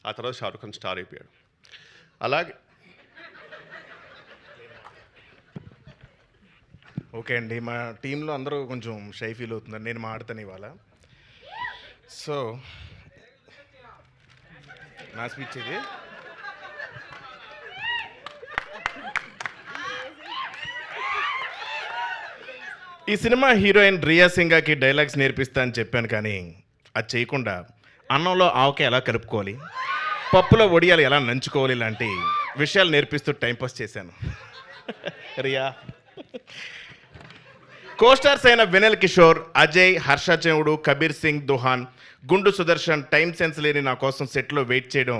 ఆ తర్వాత షారుఖ్ ఖాన్ స్టార్ అయిపోయాడు. అలాగే ఓకే అండి, మా టీంలో అందరూ కొంచెం షై ఫీల్ అవుతున్నారు, నేను మాడతాను ఇవాళ. సో నా స్పీచ్ ఇది. ఈ సినిమా హీరోయిన్ రియా సింగాకి డైలాగ్స్ నేర్పిస్తా అని చెప్పాను, కానీ అది చేయకుండా అన్నంలో ఆవకాయ ఎలా కలుపుకోవాలి, పప్పులో వడియాలు ఎలా నంచుకోవాలి ఇలాంటి విషయాలు నేర్పిస్తూ టైంపాస్ చేశాను. రియా కోస్టార్స్ అయిన వినల్ కిషోర్, అజయ్, హర్ష చెవుడు, కబీర్ సింగ్ దుహాన్, గుండు సుదర్శన్ టైం సెన్స్ లేని నా కోసం సెట్లో వెయిట్ చేయడం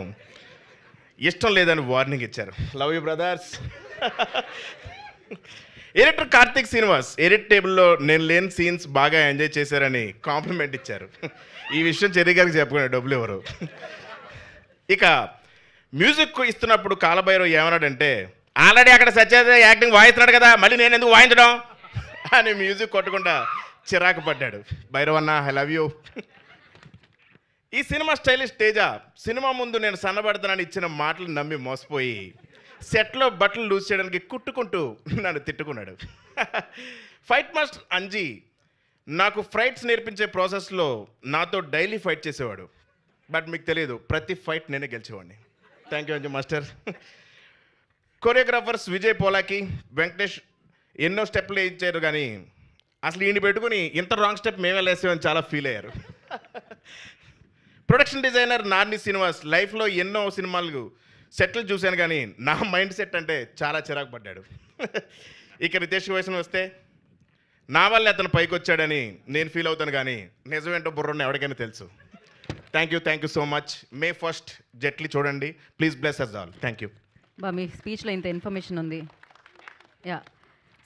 ఇష్టం లేదని వార్నింగ్ ఇచ్చారు. Love you brothers. Editor Karthik Srinivas edit టేబుల్లో నేను లేని సీన్స్ బాగా ఎంజాయ్ చేశారని కాంప్లిమెంట్ ఇచ్చారు. ఈ విషయం చెర్రీ గారికి చెప్పుకునే డబ్బులు ఎవరు. ఇక మ్యూజిక్ ఇస్తున్నప్పుడు కాలభైరవ్ ఏమన్నాడంటే, ఆల్రెడీ అక్కడ సత్యదేవ్ యాక్టింగ్ వాయిస్తున్నాడు కదా, మళ్ళీ నేను ఎందుకు వాయించడం అని మ్యూజిక్ కొట్టకుండా చిరాకు పడ్డాడు. భైరవ్ అన్న ఐ లవ్ యూ. ఈ సినిమా స్టైలిష్ తేజ సినిమా ముందు నేను సన్నబడతానని ఇచ్చిన మాటలు నమ్మి మోసపోయి సెట్లో బట్టలు లూజ్ చేయడానికి కుట్టుకుంటూ నన్ను తిట్టుకున్నాడు. ఫైట్ మాస్టర్ అంజీ నాకు ఫైట్స్ నేర్పించే ప్రాసెస్లో నాతో డైలీ ఫైట్ చేసేవాడు. బట్ మీకు తెలియదు, ప్రతి ఫైట్ నేనే గెలిచేవాడిని. Thank you Anji master. Choreographers Vijay Polaki, Venkatesh ఎన్నో స్టెప్లు ఇచ్చారు, కానీ అసలు ఈయన పెట్టుకుని ఇంత రాంగ్ స్టెప్ మేమే వేసామని చాలా ఫీల్ అయ్యారు. ప్రొడక్షన్ డిజైనర్ నార్ని శ్రీనివాస్ లైఫ్లో ఎన్నో సినిమాలు సెట్లు చూశాను, కానీ నా మైండ్ సెట్ అంటే చాలా చిరాకు పడ్డాడు. ఇక రితేష్ వయసును వస్తే నా వల్ల అతను పైకి వచ్చాడని నేను ఫీల్ అవుతాను, కానీ నిజమేంటో బుర్రన్న ఎవరికైనా తెలుసు. Thank you so much. May 1st Jaitley చూడండి, please bless us all. Thank you. బా మీ స్పీచ్లో ఇంత ఇన్ఫర్మేషన్ ఉంది. Yeah,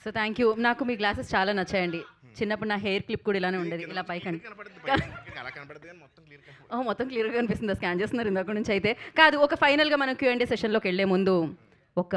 so thank you. నాకు మీ గ్లాసెస్ చాలా నచ్చాయండి. చిన్నప్పుడు నా హెయిర్ క్లిప్ కూడా ఇలానే ఉండేది, ఇలా పైకండి. మొత్తం క్లియర్గా కనిపిస్తుంది, స్కాన్ చేస్తున్నారు ఇందాక నుంచి. అయితే కాదు, ఒక ఫైనల్గా మనం Q&A సెషన్లోకి వెళ్ళే ముందు ఒక